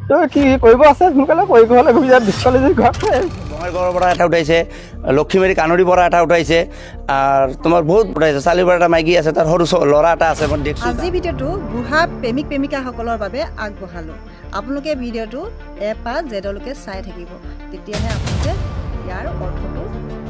তো কি কৰিব আছে সোনকালে কৰি ঘৰলৈ ঘূৰি যায় বিশ্বলে যে ঘৰতে বঙাইগাঁৱৰ পৰা এটা উঠাইছে লক্ষীমাৰী কানৰীৰ পৰা এটা উঠাইছে আৰু তোমাৰ বহুত উঠাইছে চালিৰ পৰা এটা মাইকী আছে তাৰ সৰু ল'ৰা এটা আছে মই দেখিছোঁ আজি ভিডিঅ'টো বুঢ়া প্ৰেমিক প্ৰেমিকাসকলৰ বাবে আগবঢ়ালোঁ আপোনালোকে ভিডিঅ'টো এপা জেডলৈকে চাই থাকিব তেতিয়াহে আপোনালোকে ইয়াৰ অৰ্থটো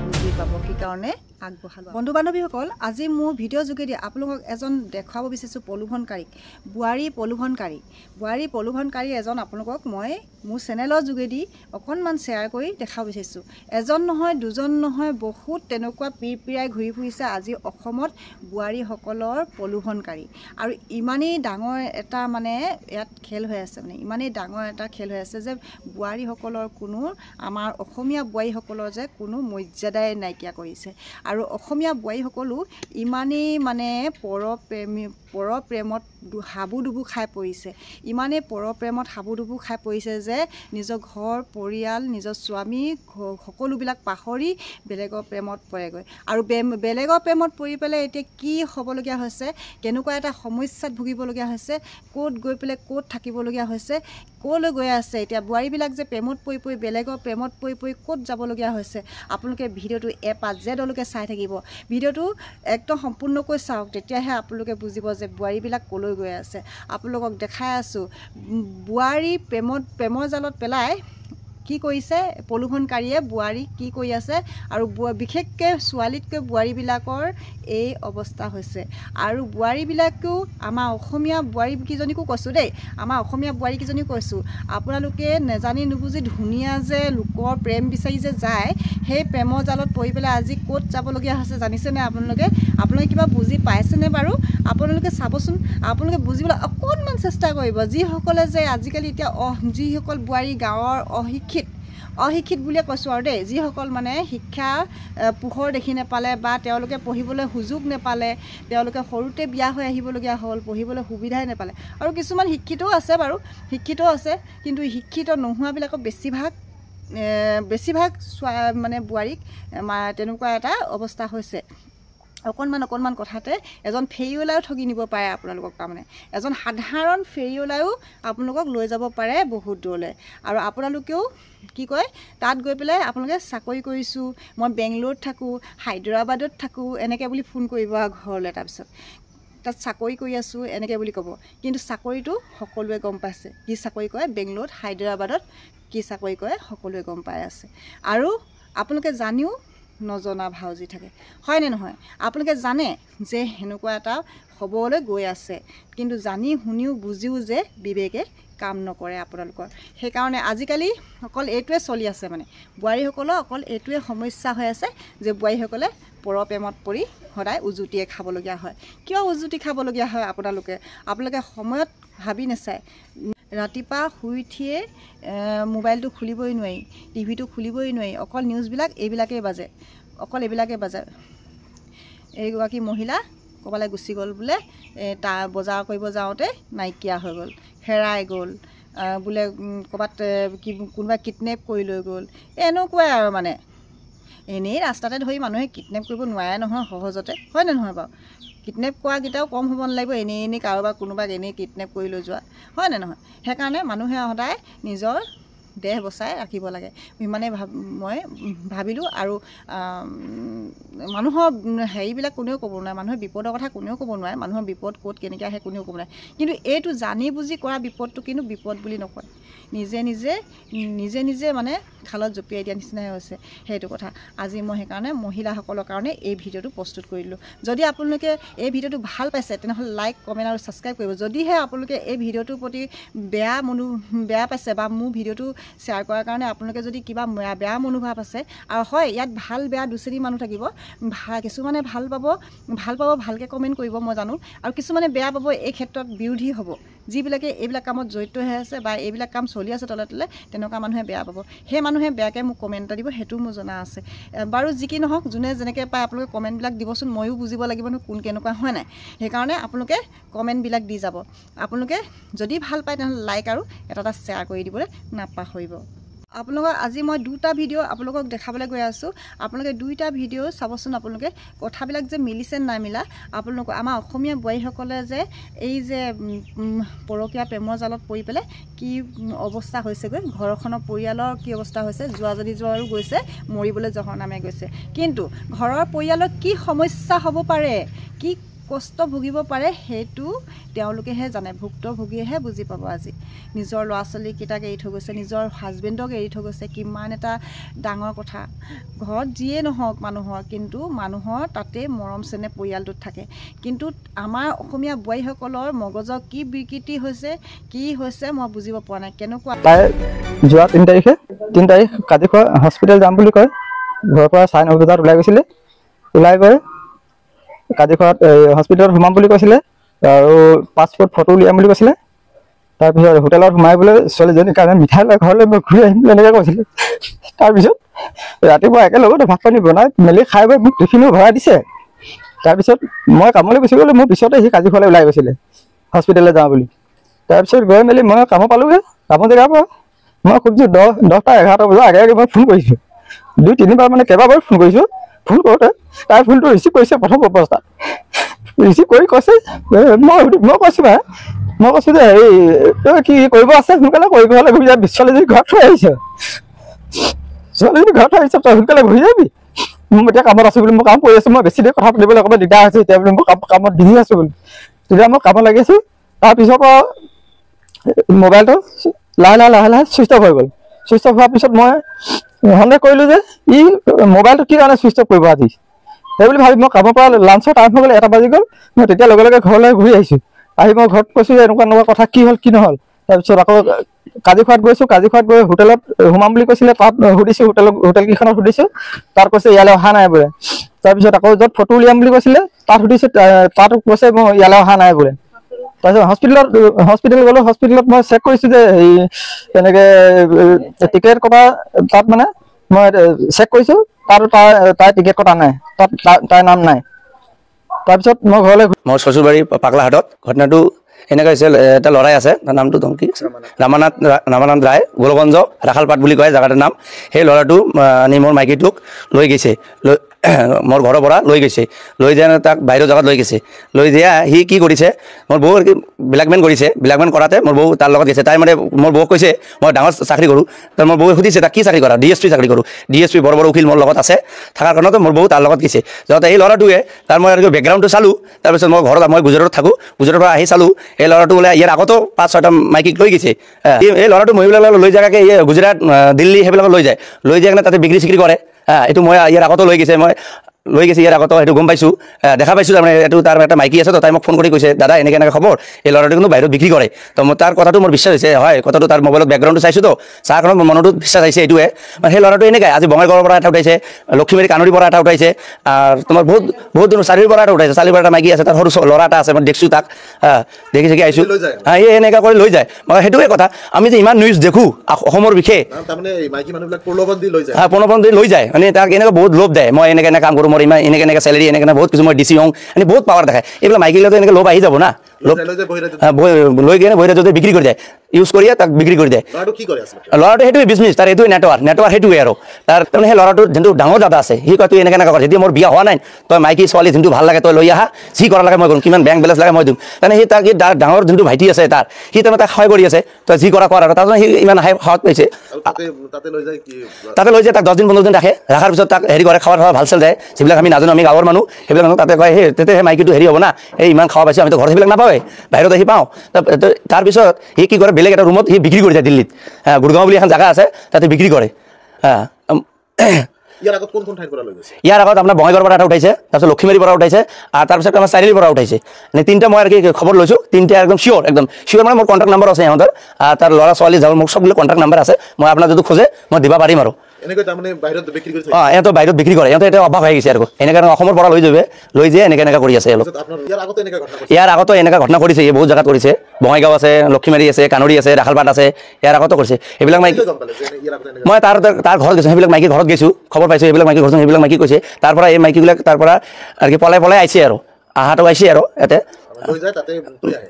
বুজি পাব কি কাৰণে আগবঢ়ালোঁ বন্ধু বান্ধৱীসকল আজি মোৰ ভিডিঅ' যোগেদি আপোনালোকক এজন দেখুৱাব বিচাৰিছোঁ প্ৰলোভনকাৰীক বোৱাৰী প্ৰলোভনকাৰী এজন আপোনালোকক মই মোৰ চেনেলৰ যোগেদি অকণমান শ্বেয়াৰ কৰি দেখাব বিচাৰিছোঁ এজন নহয় দুজন নহয় বহুত তেনেকুৱা পিৰপিৰাই ঘূৰি ফুৰিছে আজি অসমত বোৱাৰীসকলৰ প্ৰলোভনকাৰী আৰু ইমানেই ডাঙৰ এটা মানে ইয়াত খেল হৈ আছে মানে ইমানেই ডাঙৰ এটা খেল হৈ আছে যে বোৱাৰীসকলৰ কোনো আমাৰ অসমীয়া বোৱাৰীসকলৰ যে কোনো মৰ্যাদাই নাইকিয়া কৰিছে আৰু অসমীয়া বোৱাৰীসকলো ইমানেই মানে পৰপ্ৰেমত হাবুডুবু খাই পৰিছে ইমানেই পৰপ্ৰেমত হাবুডুবু খাই পৰিছে যে নিজৰ ঘৰ পৰিয়াল নিজৰ স্বামী সকলোবিলাক পাহৰি বেলেগৰ প্ৰেমত পৰেগৈ আৰু বেলেগৰ প্ৰেমত পৰি পেলাই এতিয়া কি হ'বলগীয়া হৈছে কেনেকুৱা এটা সমস্যাত ভুগিবলগীয়া হৈছে ক'ত গৈ পেলাই ক'ত থাকিবলগীয়া হৈছে ক'লৈ গৈ আছে এতিয়া বোৱাৰীবিলাক যে প্ৰেমত পৰি বেলেগৰ প্ৰেমত পৰি ক'ত যাবলগীয়া হৈছে আপোনালোকে ভিডিঅ'টো এপা জেডলৈকে চাই থাকিব ভিডিঅ'টো একদম সম্পূৰ্ণকৈ চাওক তেতিয়াহে আপোনালোকে বুজিব যে বোৱাৰীবিলাক ক'লৈ গৈ আছে আপোনালোকক দেখাই আছোঁ বোৱাৰী প্ৰেমৰ জালত পেলাই কি কৰিছে প্ৰলোভনকাৰীয়ে বোৱাৰীক কি কৰি আছে আৰু বিশেষকৈ ছোৱালীতকৈ বোৱাৰীবিলাকৰ এই অৱস্থা হৈছে আৰু বোৱাৰীবিলাকেও আমাৰ অসমীয়া বোৱাৰীকেইজনীকো কৈছোঁ দেই আমাৰ অসমীয়া বোৱাৰীকেইজনীও কৈছোঁ আপোনালোকে নেজানি নুবুজি ধুনীয়া যে লোকৰ প্ৰেম বিচাৰি যে যায় সেই প্ৰেমৰ জালত পৰি পেলাই আজি ক'ত যাবলগীয়া হৈছে জানিছেনে আপোনালোকে কিবা বুজি পাইছেনে বাৰু আপোনালোকে চাবচোন আপোনালোকে বুজিবলৈ অকণমান চেষ্টা কৰিব যিসকলে যে আজিকালি এতিয়া যিসকল বোৱাৰী গাঁৱৰ অশিক্ষিত বুলিয়ে কৈছোঁ আৰু দেই যিসকল মানে শিক্ষা পোহৰ দেখি নেপালে বা তেওঁলোকে পঢ়িবলৈ সুযোগ নেপালে তেওঁলোকে সৰুতে বিয়া হৈ আহিবলগীয়া হ'ল পঢ়িবলৈ সুবিধাই নেপালে আৰু কিছুমান শিক্ষিতও আছে বাৰু কিন্তু শিক্ষিত নোহোৱাবিলাকক বেছিভাগ মানে বোৱাৰীক তেনেকুৱা এটা অৱস্থা হৈছে অকণমান কথাতে এজন ফেৰিঅলাও ঠগি নিব পাৰে আপোনালোকক তাৰমানে এজন সাধাৰণ ফেৰিঅলাও আপোনালোকক লৈ যাব পাৰে বহুত দূৰলৈ আৰু আপোনালোকেও কি কয় তাত গৈ পেলাই আপোনালোকে চাকৰি কৰিছোঁ মই বেংগলোৰত থাকোঁ হায়দৰাবাদত থাকোঁ এনেকৈ বুলি ফোন কৰিব ঘৰলৈ তাৰপিছত তাত চাকৰি কৰি আছোঁ এনেকৈ বুলি ক'ব কিন্তু চাকৰিটো সকলোৱে গম পাইছে কি চাকৰি কৰে বেংগলোৰত হায়দৰাবাদত কি চাকৰি কৰে সকলোৱে গম পাই আছে আৰু আপোনালোকে জানিও নজনা ভাউজি থাকে হয়নে নহয় আপোনালোকে জানে যে সেনেকুৱা এটা হ'বলৈ গৈ আছে কিন্তু জানি শুনিও বুজিও যে বিবেকে কাম নকৰে আপোনালোকৰ সেইকাৰণে আজিকালি অকল এইটোৱে চলি আছে মানে বোৱাৰীসকলৰ অকল এইটোৱে সমস্যা হৈ আছে যে বোৱাৰীসকলে পৰপ্ৰেমত পৰি সদায় উজুতিয়ে খাবলগীয়া হয় কিয় উজুতি খাবলগীয়া হয় আপোনালোকে সময়ত ভাবি নাচায় ৰাতিপুৱা শুই উঠিয়ে মোবাইলটো খুলিবই নোৱাৰি টিভিটো খুলিবই নোৱাৰি অকল নিউজবিলাক এইবিলাকেই বাজে এইগৰাকী মহিলা ক'ৰবালৈ গুচি গ'ল বোলে তাৰ বজাৰ কৰিব যাওঁতে নাইকিয়া হৈ গ'ল হেৰাই গ'ল বোলে ক'ৰবাত কোনোবাই কিডনেপ কৰি লৈ গ'ল এনেকুৱাই আৰু মানে এনেই ৰাস্তাতে ধৰি মানুহে কিডনেপ কৰিব নোৱাৰে নহয় সহজতে হয়নে নহয় বাৰু কিডনেপ কৰাকেইটাও কম হ'ব নালাগিব এনেই কাৰোবাৰ কোনোবাক এনেই কিডনেপ কৰি লৈ যোৱা হয়নে নহয় সেইকাৰণে মানুহে সদায় নিজৰ দেহ বচাই ৰাখিব লাগে ইমানেই মই ভাবিলোঁ আৰু মানুহৰ হেৰিবিলাক কোনেও ক'ব নোৱাৰে মানুহৰ বিপদৰ কথা কোনেও ক'ব নোৱাৰে মানুহৰ বিপদ ক'ত কেনেকৈ আহে কোনেও ক'ব নোৱাৰে কিন্তু এইটো জানি বুজি কৰা বিপদটো কিন্তু বিপদ বুলি নকয় নিজে মানে খালত জঁপিয়াই দিয়া নিচিনাই হৈছে সেইটো কথা আজি মই সেইকাৰণে মহিলাসকলৰ কাৰণে এই ভিডিঅ'টো প্ৰস্তুত কৰিলোঁ যদি আপোনালোকে এই ভিডিঅ'টো ভাল পাইছে তেনেহ'লে লাইক কমেণ্ট আৰু ছাবস্ক্ৰাইব কৰিব যদিহে আপোনালোকে এই ভিডিঅ'টোৰ প্ৰতি বেয়া পাইছে বা মোৰ ভিডিঅ'টো শ্বেয়াৰ কৰাৰ কাৰণে আপোনালোকে যদি কিবা বেয়া মনোভাৱ আছে আৰু হয় ইয়াত ভাল বেয়া দুশ্ৰেণীৰ মানুহ থাকিব কিছুমানে ভাল পাব ভালকৈ কমেণ্ট কৰিব মই জানো আৰু কিছুমানে বেয়া পাব এই ক্ষেত্ৰত বিৰোধী হ'ব যিবিলাকে এইবিলাক কামত জড়িত হৈ আছে বা এইবিলাক কাম চলি আছে তলে তেনেকুৱা মানুহে বেয়া পাব সেই মানুহে বেয়াকৈ মোক কমেণ্ট এটা দিব সেইটো মোৰ জনা আছে বাৰু যি কি নহওক যোনে যেনেকৈ পায় আপোনালোকে কমেণ্টবিলাক দিবচোন ময়ো বুজিব লাগিব ন কোন কেনেকুৱা হয় নাই সেইকাৰণে আপোনালোকে কমেণ্টবিলাক দি যাব আপোনালোকে যদি ভাল পায় তেনেহ'লে লাইক আৰু এটা শ্বেয়াৰ কৰি দিবলৈ নাপাহৰিব আপোনালোকক আজি মই দুটা ভিডিঅ' আপোনালোকক দেখাবলৈ গৈ আছোঁ আপোনালোকে দুইটা ভিডিঅ' চাবচোন আপোনালোকে কথাবিলাক যে মিলিছে নাই মিলা আপোনালোক আমাৰ অসমীয়া বোৱাৰীসকলে যে এই যে পৰকীয়া প্ৰেমৰ জালত পৰি পেলাই কি অৱস্থা হৈছেগৈ ঘৰখনৰ পৰিয়ালৰ কি অৱস্থা হৈছে যোৱাজনী যোৱাৰো গৈছে মৰিবলৈ জহৰ নামে গৈছে কিন্তু ঘৰৰ পৰিয়ালৰ কি সমস্যা হ'ব পাৰে কি কষ্ট ভুগিব পাৰে সেইটো তেওঁলোকেহে জানে ভুক্তভোগীয়েহে বুজি পাব আজি নিজৰ ল'ৰা ছোৱালীকেইটাক এৰি থৈ গৈছে নিজৰ হাজবেণ্ডক এৰি থৈ গৈছে কিমান এটা ডাঙৰ কথা ঘৰত যিয়ে নহওক মানুহৰ কিন্তু মানুহৰ তাতে মৰম চেনেহ পৰিয়ালটোত থাকে কিন্তু আমাৰ অসমীয়া বোৱাৰীসকলৰ মগজৰ কি বিকৃতি হৈছে কি হৈছে মই বুজিব পৰা নাই কেনেকুৱা তাই যোৱা 3 তাৰিখ কাজিখোৱা হস্পিটেল যাম বুলি কয় ঘৰৰ পৰা 9:30 বজাত ওলাই গৈছিলে ওলাই গৈ কাজিখোৱাত হস্পিটেলত সোমাম বুলি কৈছিলে আৰু পাছপোৰ্ট ফটো উলিয়াম বুলি কৈছিলে তাৰপিছত হোটেলত সোমাইবলৈ ছোৱালীজনীৰ কাৰণে মিঠাই লৈ ঘৰলৈ মই ঘূৰি আহিম এনেকৈ কৈছিলে তাৰপিছত ৰাতিপুৱা একেলগতে ভাত পানী বনাই মেলি খাই বৈ মোক টিফিনো ভৰাই দিছে তাৰপিছত মই কামলৈ গুচি গ'লোঁ মোৰ পিছতে সি কাজিখোৱালৈ ওলাই গৈছিলে হস্পিটেললৈ যাওঁ বুলি তাৰপিছত গৈ মেলি মই কাম পালোঁগৈ কামৰ জেগাৰ পৰা মই খুব 10টা 11টা বজাৰ আগে মই ফোন কৰিছোঁ 2-3বাৰ মানে কেইবাবাৰো ফোন কৰিছোঁ ফোন কৰোঁতে তাই ফোনটো ৰিচিভ কৰিছে প্ৰথম অৱস্থাত ৰিচিভ কৰি কৈছে মই কৈছোঁ যে হেৰি তই কি কৰিব আছে সোনকালে কৰিব হ'লে ঘূৰি যাবি ছোৱালীজনী ঘৰত থৈ আহিছে তই সোনকালে ঘূৰি যাবি মই এতিয়া কামত আছোঁ বুলি মই কাম কৰি আছোঁ মই বেছি দেৰি কথা পাতিবলৈ অকণমান দিগদাৰ হৈছে এতিয়া বুলি মই কামত বিজি আছোঁ বুলি তেতিয়া মই কামত লাগি আছোঁ তাৰপিছৰ পৰা মোবাইলটো লাহে ছুইচ অফ হৈ গ'ল ছুইচ অফ হোৱাৰ পিছত মই সন্দেহ কৰিলোঁ যে ই মোবাইলটো কি কাৰণে ছুইচ অফ কৰিব আজি সেই বুলি ভাবি মই কামৰ পৰা লাঞ্চৰ টাইম হৈ গ'ল 1টা বাজি গ'ল মই তেতিয়া লগে লগে ঘৰলৈ ঘূৰি আহিছোঁ আহি মই ঘৰত কৈছোঁ যে এনেকুৱা কথা কি হ'ল কি নহ'ল তাৰপিছত আকৌ কাজিখোৱাত গৈছোঁ কাজিখোৱাত গৈ হোটেলত সোমাম বুলি কৈছিলে তাত সুধিছোঁ হোটেলকেইখনত সুধিছোঁ তাত কৈছে ইয়ালৈ অহা নাই বোলে তাৰপিছত আকৌ য'ত ফটো উলিয়াম বুলি কৈছিলে তাত সুধিছোঁ তাত কৈছে মই ইয়ালৈ অহা নাই বোলে তাৰপিছত হস্পিটেল গ'লোঁ হস্পিটেলত মই চেক কৰিছোঁ যে এই তেনেকৈ টিকেট কটা তাত মানে মই চেক কৰিছোঁ তাই টিকেট কটা নাই তাত তাইৰ নাম নাই তাৰপিছত মই ঘৰলৈ মই চচুৰবাৰী পাগলাহাটত ঘটনাটো এনেকৈ হৈছে এটা ল'ৰাই আছে তাৰ নামটো কি ৰামানাথ ৰায় গোলগঞ্জ ৰাখালপাট বুলি কয় জেগাটোৰ নাম সেই ল'ৰাটো আনি মোৰ মাইকীটোক লৈ গৈছে মোৰ ঘৰৰ পৰা লৈ গৈছে লৈ যায় তাক বাহিৰৰ জেগাত লৈ গৈছে লৈ যায় সি কি কৰিছে মোৰ বৌ ব্লেকমেইল কৰিছে ব্লেকমেইল কৰাতে মোৰ বৌ তাৰ লগত গৈছে তাই মানে মোৰ বৌক কৈছে মই ডাঙৰ চাকৰি কৰোঁ তাৰ মোৰ বৌয়ে সুধিছে তাক কি চাকৰি কৰা DSP চাকৰি কৰোঁ DSP বৰ উকিল মোৰ লগত আছে থকাৰ কাৰণতে মোৰ বৌ তাৰ লগত গৈছে যাওঁতে এই ল'ৰাটোৱে তাৰ মই বেকগ্ৰাউণ্ডটো চালোঁ তাৰপিছত মই ঘৰত মই গুজৰাটত থাকোঁ গুজৰাটৰ পৰা আহি চালোঁ এই ল'ৰাটো বোলে ইয়াৰ আগতো 5-6টা মাইকীক লৈ গৈছে এই ল'ৰাটো মহিলাবিলাক লৈ যাকে গুজৰাট দিল্লী সেইবিলাকক লৈ যায় কিনে তাতে বিক্ৰী চিক্ৰী কৰে এইটো মই ইয়াৰ আগতো লৈ গৈছে ইয়াৰ আগতো সেইটো গম পাইছোঁ দেখা পাইছোঁ তাৰমানে এইটো তাৰ এটা মাইকী আছে তো তাই মোক ফোন কৰি কৈছে দাদা এনেকৈ খবৰ এই ল'ৰাটো কিন্তু বাহিৰত বিক্ৰী কৰে তো মই তাৰ কথাটো মোৰ বিশ্বাস হৈছে হয় কথাটো তাৰ মোবাইলত বেকগ্ৰাউণ্ডটো চাইছোঁ তো চাৰ কাৰণে মোৰ মনতো বিশ্বাস আহিছে এইটোৱে মানে সেই ল'ৰাটো এনেকৈ আজি বঙাইগাঁৱৰ পৰা এটা উঠাইছে লক্ষীবাৰী কানৰীৰ পৰা এটা উঠাইছে আৰু তোমাৰ বহুত দিনৰ চাৰিৰ পৰা এটা উঠাইছে চাৰিৰ পৰা এটা মাইকী আছে তাৰ সৰু ল'ৰা এটা আছে মই দেখিছোঁ তাক দেখি আহিছোঁ এই এনেকৈ কৰি লৈ যায় মই সেইটোৱে কথা আমি যে ইমান নিউজ দেখোঁ অসমৰ বিষয়ে প্ৰলোভন দি লৈ যায় মানে তাক এনেকৈ বহুত লোভ দিয়ে মই এনেকৈ কাম কৰোঁ মোৰ ইমান এনেকৈ চেলেৰি এনেকৈ বহুত কিছু মই DC হওঁ মানে বহুত পাৱাৰ দেখায় এইবিলাক মাইকীবিলাকে এনেকৈ লোভ আহি যাব না লৈ কিনে বহিৰাজ্যতে বিক্ৰী কৰি যায় ইউজ কৰিয়ে তাক বিক্ৰী কৰি দিয়ে ল'ৰাটো সেইটোৱে বিজনেছ তাৰ এইটোৱে নেটৱাৰ্ক সেইটোৱে আৰু তাৰ তাৰমানে সেই ল'ৰাটোৰ যোনটো ডাঙৰ দাদা আছে সি কয় তুই এনেকৈ কৰে যদি মোৰ বিয়া হোৱা নাই তই মাইকী ছোৱালী যোনটো ভাল লাগে তই লৈ আহা যি কৰা লাগে মই কৰিম কিমান বেংক বেলেঞ্চ লাগে মই দিম তাৰমানে সি তাক ডাঙৰ যোনটো ভাইটি আছে তাৰ সি তাৰমানে তাক সহায় কৰি আছে তই যি কৰা আৰু তাৰমানে সি ইমান সাহস পাইছে তাতে লৈ যায় তাক 10 দিন 15 দিন ৰাখে ৰখাৰ পিছত তাক হেৰি কৰে খাৱাৰ ভাল চেল যায় যিবিলাক আমি নাজানো আমি গাঁৱৰ মানুহ সেইবিলাক মানুহ তাতে কয় সেই তেতিয়া সেই মাইকীটো হেৰি হ'ব না এই ইমান খাৱা পাইছোঁ আমিতো ঘৰত সেইবিলাক নাপাওঁৱে বাহিৰত আহি পাওঁ তাৰপিছত সি কি কৰে বেলেগ এটা ৰুমত সি বিক্ৰী কৰি যায় দিল্লীত গুৰগাঁও বুলি এখন জেগা আছে তাতে বিক্ৰী কৰে ইয়াৰ আগত আপোনাৰ বঙাইগাঁৱৰ পৰা এটা উঠাইছে তাৰপিছত লক্ষীবাৰীৰ পৰা উঠাইছে আৰু তাৰপিছত আমাৰ চাৰিআলিৰ পৰা উঠাইছে মানে 3টা মই আৰু কি খবৰ লৈছোঁ 3টা একদম চিয়'ৰ মানে মোৰ কণ্টেক্ট নম্বৰ আছে সিহঁতৰ তাৰ ল'ৰা ছোৱালী যাব মোক চববিলাক কণ্টেক্ট নম্বৰ আছে মই আপোনাৰ যদি খোজে মই দিব পাৰিম আৰু ইহঁতৰ বাহিৰত বিক্ৰী কৰে ইহঁতে এটা অভ্যাস হৈ গৈছে আৰু এনেকৈ অসমৰ পৰা লৈ যায় এনেকৈ কৰি আছে ইয়াৰ আগতো এনেকৈ ঘটনা কৰিছে বহুত জেগাত কৰিছে বঙাইগাঁও আছে লক্ষীবাৰী আছে কানৰী আছে ৰাখালপাট আছে ইয়াৰ আগতো কৰিছে সেইবিলাক মাইকী মই তাৰ ঘৰত গৈছোঁ সেইবিলাক মাইকী ঘৰত গৈছোঁ খবৰ পাইছোঁ সেইবিলাক মাইকী ঘৰত সেইবিলাক মাইকী কৈছে তাৰ পৰা এই মাইকীবিলাক তাৰ পৰা আৰু কি পলাই আহিছে আৰু আহাটো আহিছে আৰু ইয়াতে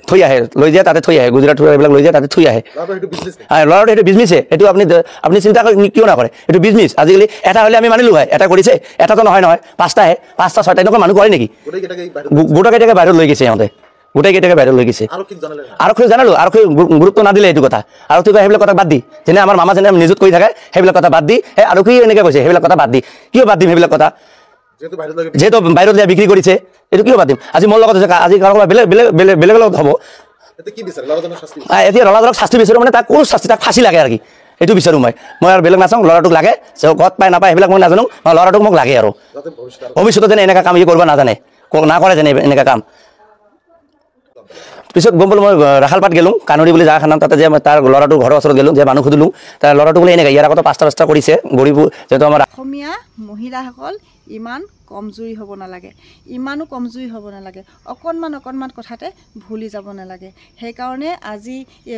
থৈ আহে লৈ যায় তাতে থৈ আহে গুজৰাট এইবিলাক লৈ যায় তাতে থৈ আহে ল'ৰাটো সেইটো বিজনেছে এইটো আপুনি চিন্তা কিয় নকৰে এইটো বিজনেছ আজিকালি এটা হ'লে আমি মানিলোঁ হয় এটা কৰিছে এটাতো নহয় 5টা 6টা এনেকুৱা মানুহ কৰে নেকি গোটেইকেইটাকে বাহিৰত লৈ গৈছে সিহঁতে গোটেইকেইটাকে বাহিৰত লৈ গৈছে আৰক্ষীক জানালোঁ আৰক্ষী গুৰুত্ব নাদিলে এইটো কথা আৰক্ষীক সেইবিলাক কথা বাদ দি যেনে আমাৰ মামা যেনে নিযুত কৰি থাকে সেইবিলাক কথা বাদ দি সেই আৰক্ষী এনেকৈ কৈছে সেইবিলাক কথা বাদ দি কিয় বাদ দিম সেইবিলাক কথা যেহেতু বাহিৰত বিক্ৰী কৰিছে এইটো কিয় বাদ দিম আজি মোৰ লগত আজি কাৰোবাৰ বেলেগ লগত হ'ব এতিয়া ল'ৰাজনক শাস্তি বিচাৰোঁ মানে তাক কোনো শাস্তি তাক ফাঁচি লাগে আৰু কি এইটো বিচাৰোঁ মই আৰু বেলেগ নাচাওঁ ল'ৰাটোক লাগে ঘৰত পাই নাপায় সেইবিলাক মই নাজানো ল'ৰাটোক মোক লাগে আৰু ভৱিষ্যতে যেনে এনেকুৱা কাম কৰিব নাজানে নকৰে যেনে এনেকুৱা কাম পিছত গম পালোঁ মই ৰাখালপাত গ'লোঁ কানুৰি বুলি জেগাখন তাতে যে তাৰ ল'ৰাটোৰ ঘৰৰ ওচৰত গ'লোঁ যে মানুহ সুধিলোঁ তাৰ ল'ৰাটো বোলে এনেকৈ ইয়াৰ আগতে 5টা কৰিছে গৰীব যিহেতু আমাৰ অসমীয়া মহিলাসকল ইমান কমজুৰি হ'ব নালাগে ইমানো কমজুৰি হ'ব নালাগে অকণমান কথাতে ভুলি যাব নালাগে সেইকাৰণে আজি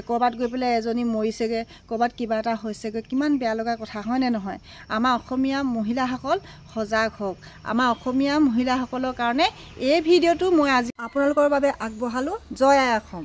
ক'ৰবাত গৈ পেলাই এজনী মৰিছেগৈ ক'ৰবাত কিবা এটা হৈছেগৈ কিমান বেয়া লগা কথা হয়নে নহয় আমাৰ অসমীয়া মহিলাসকল সজাগ হওক আমাৰ অসমীয়া মহিলাসকলৰ কাৰণে এই ভিডিঅ'টো মই আজি আপোনালোকৰ বাবে আগবঢ়ালোঁ জয় আই অসম।